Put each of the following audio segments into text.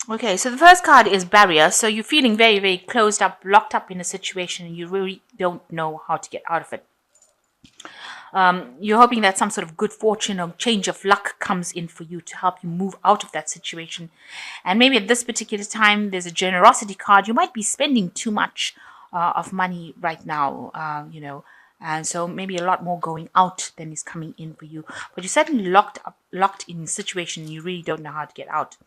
Okay, so the first card is barrier. So you're feeling very, very closed up, locked up in a situation, and you really don't know how to get out of it. You're hoping that some sort of good fortune or change of luck comes in for you to help you move out of that situation. And maybe at this particular time, there's a generosity card. You might be spending too much of money right now, and so maybe a lot more going out than is coming in for you. But you're certainly locked in a situation you really don't know how to get out.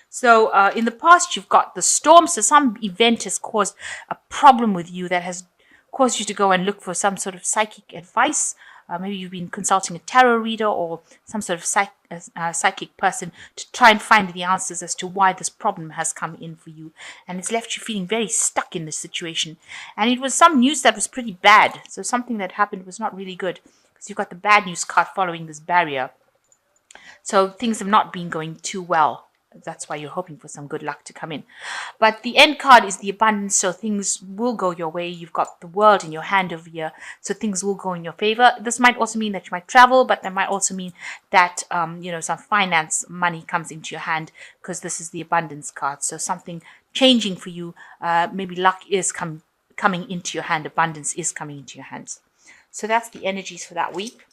So in the past, you've got the storm. So some event has caused a problem with you that has caused you to go and look for some sort of psychic advice. Maybe you've been consulting a tarot reader or some sort of psychic person to try and find the answers as to why this problem has come in for you. And it's left you feeling very stuck in this situation. And it was some news that was pretty bad. So something that happened was not really good because you've got the bad news card following this barrier. So things have not been going too well. That's why you're hoping for some good luck to come in. But the end card is the abundance, so things will go your way. You've got the world in your hand over here, so things will go in your favor. This might also mean that you might travel, but that might also mean that some finance money comes into your hand because this is the abundance card. So something changing for you. Maybe luck is coming into your hand. Abundance is coming into your hands. So that's the energies for that week.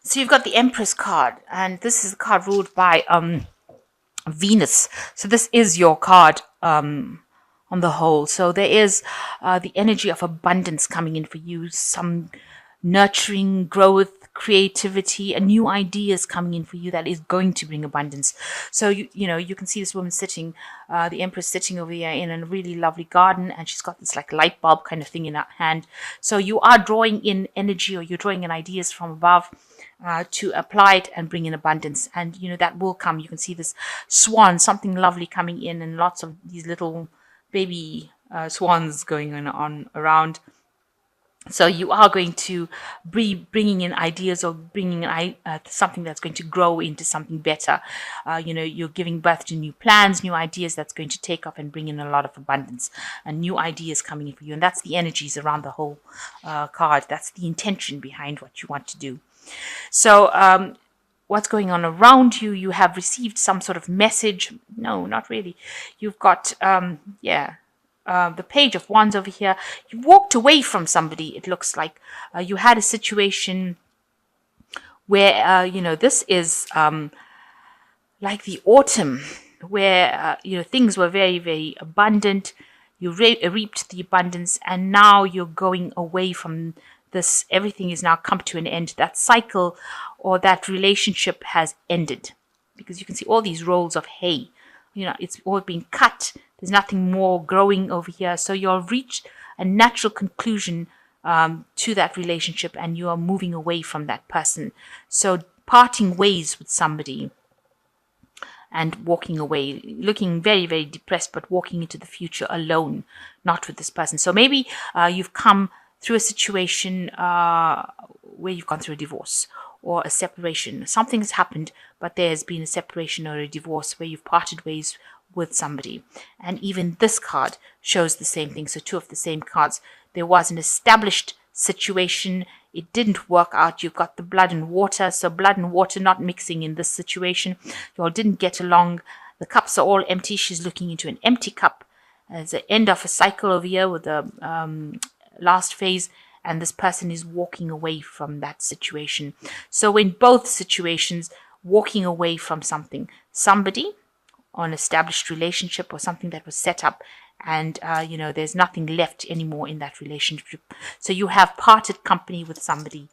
So you've got the Empress card, and this is a card ruled by Venus. So this is your card on the whole. So there is the energy of abundance coming in for you, some nurturing growth, creativity, and new ideas coming in for you that is going to bring abundance. So you can see this woman sitting, the Empress sitting over here in a really lovely garden, and she's got this like light bulb kind of thing in her hand. So you are drawing in energy, or you're drawing in ideas from above to apply it and bring in abundance. And that will come. You can see this swan, something lovely coming in, and lots of these little baby swans going on around. So you are going to be bringing in ideas, or bringing in something that's going to grow into something better. You're giving birth to new plans, new ideas that's going to take off and bring in a lot of abundance, and new ideas coming in for you. And that's the energies around the whole card. That's the intention behind what you want to do. So what's going on around you? You have received some sort of message. No, not really. You've got, the Page of Wands over here. You walked away from somebody. It looks like you had a situation where, this is like the autumn, where, things were very, very abundant. You reaped the abundance, and now you're going away from this. Everything is now come to an end. That cycle or that relationship has ended, because you can see all these rolls of hay. It's all been cut. There's nothing more growing over here. So you'll reach a natural conclusion to that relationship, and you are moving away from that person. So parting ways with somebody and walking away, looking very, very depressed, but walking into the future alone, not with this person. So maybe you've come through a situation where you've gone through a divorce or a separation. Something has happened, but there has been a separation or a divorce where you've parted ways with somebody. And even this card shows the same thing. So two of the same cards. There was an established situation. It didn't work out. You've got the blood and water. So blood and water not mixing in this situation. You all didn't get along. The cups are all empty. She's looking into an empty cup. There's the end of a cycle over here with the last phase, and this person is walking away from that situation. So in both situations, walking away from somebody or an established relationship or something that was set up, and there's nothing left anymore in that relationship. So you have parted company with somebody,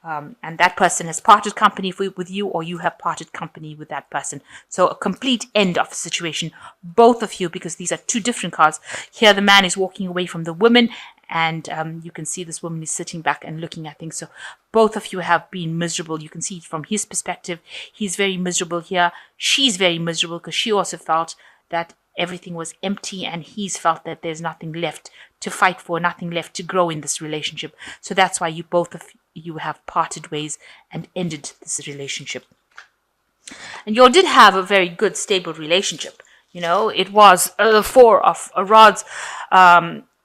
and that person has parted company with you, or you have parted company with that person. So a complete end of the situation, both of you, because these are two different cards. Here the man is walking away from the woman, and you can see this woman is sitting back and looking at things. So both of you have been miserable. You can see from his perspective, he's very miserable here. She's very miserable because she also felt that everything was empty, and he's felt that there's nothing left to fight for, nothing left to grow in this relationship. So that's why you both of you have parted ways and ended this relationship. And you all did have a very good, stable relationship. It was the Four of Rods,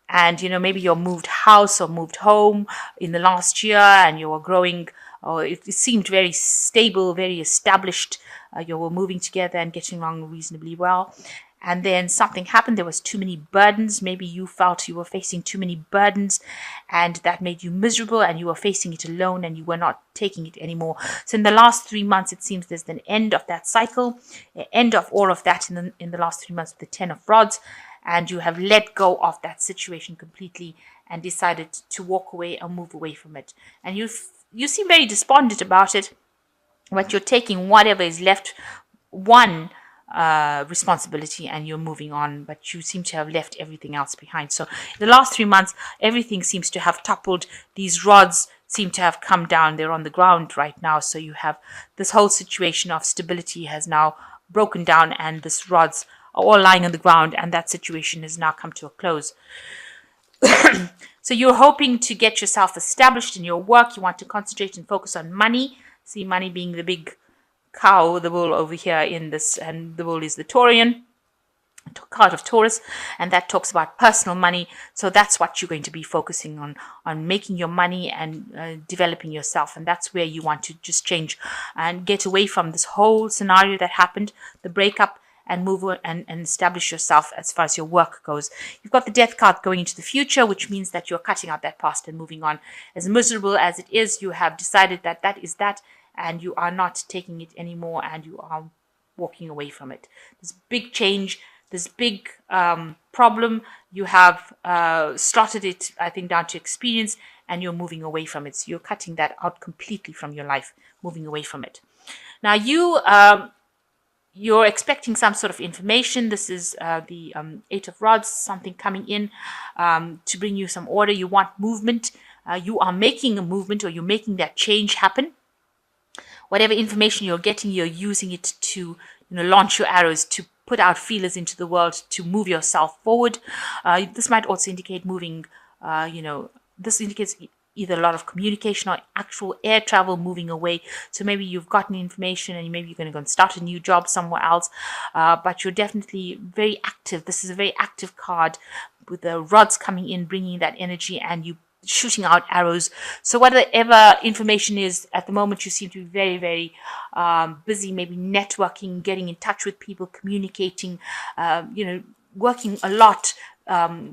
and maybe you moved house or moved home in the last year, and you were growing or it seemed very stable, very established. You were moving together and getting along reasonably well. And then something happened. There was too many burdens. Maybe you felt you were facing too many burdens, and that made you miserable, and you were facing it alone, and you were not taking it anymore. So in the last 3 months, it seems there's an end of that cycle, an end of all of that in the last 3 months with the 10 of Rods, and you have let go of that situation completely and decided to walk away or move away from it. And you seem very despondent about it, but you're taking whatever is left, one responsibility, and you're moving on, but you seem to have left everything else behind. So in the last 3 months, everything seems to have toppled. These rods seem to have come down. They're on the ground right now. So you have this whole situation of stability has now broken down, and these rods are all lying on the ground, and that situation has now come to a close. So you're hoping to get yourself established in your work. You want to concentrate and focus on money. See money being the big cow, the bull over here in this, and the bull is the Taurian card of Taurus, and that talks about personal money. So that's what you're going to be focusing on making your money and developing yourself. And that's where you want to just change and get away from this whole scenario that happened, the breakup, and move and establish yourself as far as your work goes. You've got the Death card going into the future, which means that you're cutting out that past and moving on. As miserable as it is, you have decided that that is that, and you are not taking it anymore, and you are walking away from it. This big change, this big problem, you have started it, I think, down to experience, and you're moving away from it. So you're cutting that out completely from your life, moving away from it. Now you're expecting some sort of information. This is the 8 of Rods, something coming in to bring you some order. You want movement. You are making a movement, or you're making that change happen. Whatever information you're getting, you're using it to launch your arrows, to put out feelers into the world, to move yourself forward. This might also indicate moving, this indicates either a lot of communication or actual air travel, moving away. So maybe you've gotten information and maybe you're going to go and start a new job somewhere else, but you're definitely very active. This is a very active card with the rods coming in, bringing that energy, and you shooting out arrows. So whatever information is at the moment, you seem to be very, very busy, maybe networking, getting in touch with people, communicating, working a lot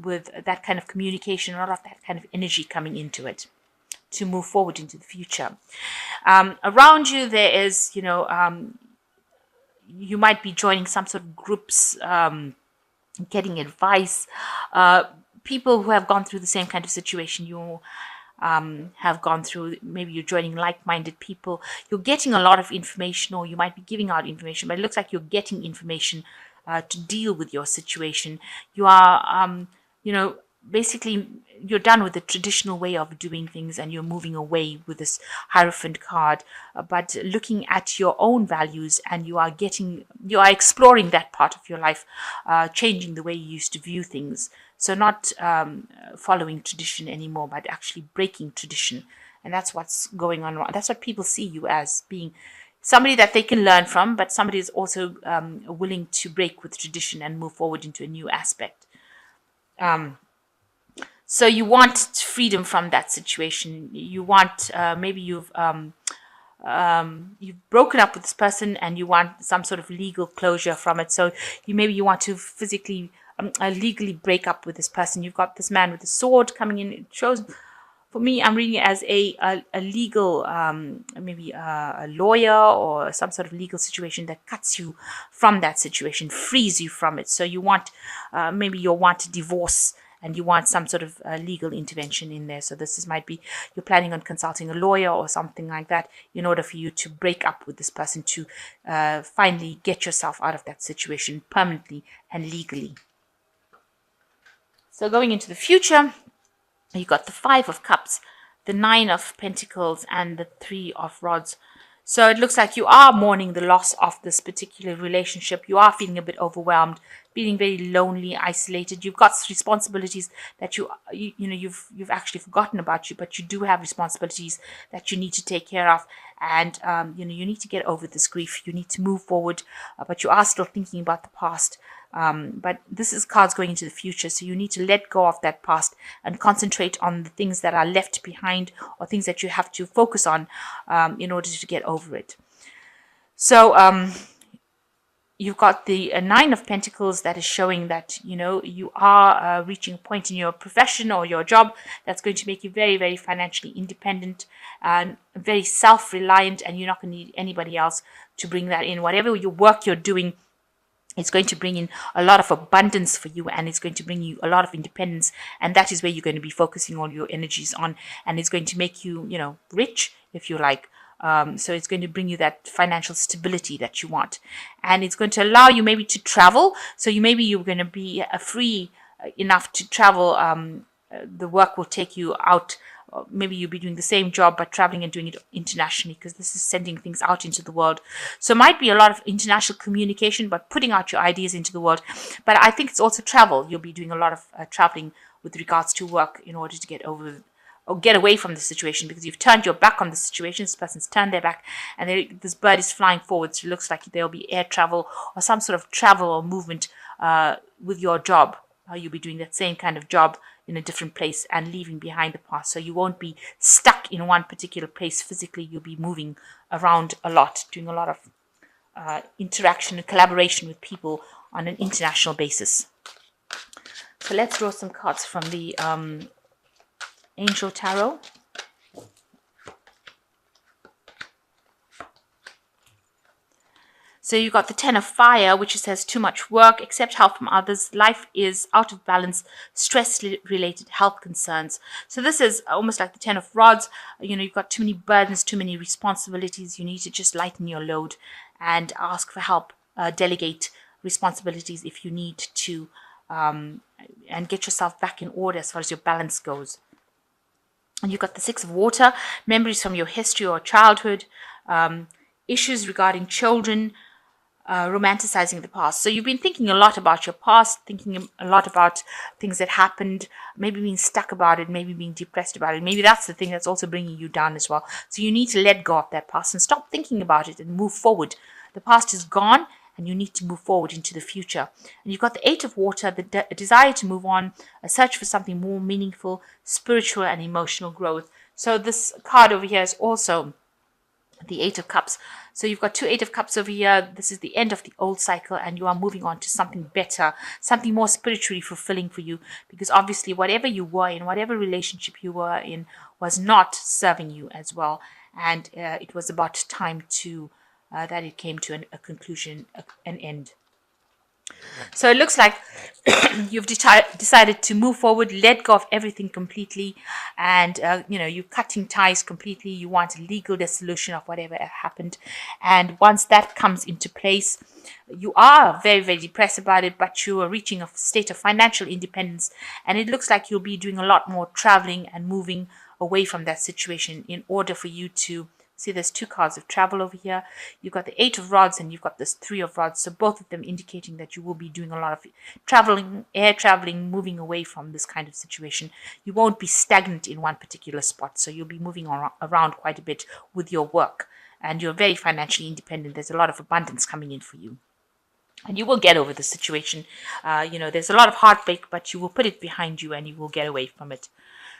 with that kind of communication, a lot of that kind of energy coming into it to move forward into the future. Around you, there is, you might be joining some sort of groups, getting advice, people who have gone through the same kind of situation you have gone through. Maybe you're joining like-minded people. You're getting a lot of information, or you might be giving out information, but it looks like you're getting information to deal with your situation. You are, basically you're done with the traditional way of doing things, and you're moving away with this Hierophant card, but looking at your own values, and you are exploring that part of your life, changing the way you used to view things. So not following tradition anymore, but actually breaking tradition. And that's what's going on. That's what people see you as, being somebody that they can learn from, but somebody is also willing to break with tradition and move forward into a new aspect. So you want freedom from that situation. You want, maybe you've broken up with this person, and you want some sort of legal closure from it. So you want to physically, legally break up with this person. You've got this man with the sword coming in. It shows, for me, I'm reading it as a legal, maybe a lawyer or some sort of legal situation that cuts you from that situation, frees you from it. So you want, maybe you want a divorce, and you want some sort of legal intervention in there. So might be you're planning on consulting a lawyer or something like that in order for you to break up with this person, to finally get yourself out of that situation permanently and legally. So going into the future, you got the 5 of Cups, the 9 of Pentacles, and the 3 of Rods. So it looks like you are mourning the loss of this particular relationship. You are feeling a bit overwhelmed, feeling very lonely, isolated. You've got responsibilities that you've actually forgotten about you, but you do have responsibilities that you need to take care of, and you need to get over this grief. You need to move forward, but you are still thinking about the past. But this is cards going into the future, so you need to let go of that past and concentrate on the things that are left behind, or things that you have to focus on in order to get over it. So you've got the Nine of Pentacles that is showing that you are reaching a point in your profession or your job that's going to make you very, very financially independent and very self-reliant, and you're not going to need anybody else to bring that in. Whatever your work you're doing, it's going to bring in a lot of abundance for you, and it's going to bring you a lot of independence, and that is where you're going to be focusing all your energies on, and it's going to make you, rich, if you like. So it's going to bring you that financial stability that you want, and it's going to allow you maybe to travel. So you're going to be free enough to travel. The work will take you out. Maybe you'll be doing the same job but traveling and doing it internationally, because this is sending things out into the world. So it might be a lot of international communication, but putting out your ideas into the world. But I think it's also travel. You'll be doing a lot of traveling with regards to work in order to get over or get away from the situation, because you've turned your back on the situation. This person's turned their back, and this bird is flying forward. So it looks like there'll be air travel or some sort of travel or movement with your job. You'll be doing that same kind of job in a different place and leaving behind the past. So you won't be stuck in one particular place physically. You'll be moving around a lot, doing a lot of interaction and collaboration with people on an international basis. So let's draw some cards from the Angel Tarot. So you've got the Ten of Fire, which says too much work, accept help from others, life is out of balance, stress-related health concerns. So this is almost like the Ten of Rods. You've got too many burdens, too many responsibilities. You need to just lighten your load and ask for help, delegate responsibilities if you need to, and get yourself back in order as far as your balance goes. And you've got the Six of Water, memories from your history or childhood, issues regarding children, romanticizing the past. So you've been thinking a lot about your past, thinking a lot about things that happened, maybe being stuck about it, maybe being depressed about it. Maybe that's the thing that's also bringing you down as well. So you need to let go of that past and stop thinking about it and move forward. The past is gone, and you need to move forward into the future. And you've got the Eight of Water, the desire to move on, a search for something more meaningful, spiritual and emotional growth. So this card over here is also the Eight of Cups. So you've got two Eight of Cups over here. This is the end of the old cycle, and you are moving on to something better, something more spiritually fulfilling for you, because obviously whatever you were in, whatever relationship you were in, was not serving you as well, and it was about time to that it came to a conclusion, an end. So it looks like you've decided to move forward, let go of everything completely, and you're cutting ties completely. You want a legal dissolution of whatever happened, and once that comes into place, you are very, very depressed about it, but you are reaching a state of financial independence, and it looks like you'll be doing a lot more traveling and moving away from that situation in order for you to see. There's two cards of travel over here. You've got the Eight of Rods and you've got this Three of Rods. So both of them indicating that you will be doing a lot of traveling, air traveling, moving away from this kind of situation. You won't be stagnant in one particular spot. So you'll be moving around quite a bit with your work. And you're very financially independent. There's a lot of abundance coming in for you. And you will get over the situation. There's a lot of heartbreak, but you will put it behind you and you will get away from it.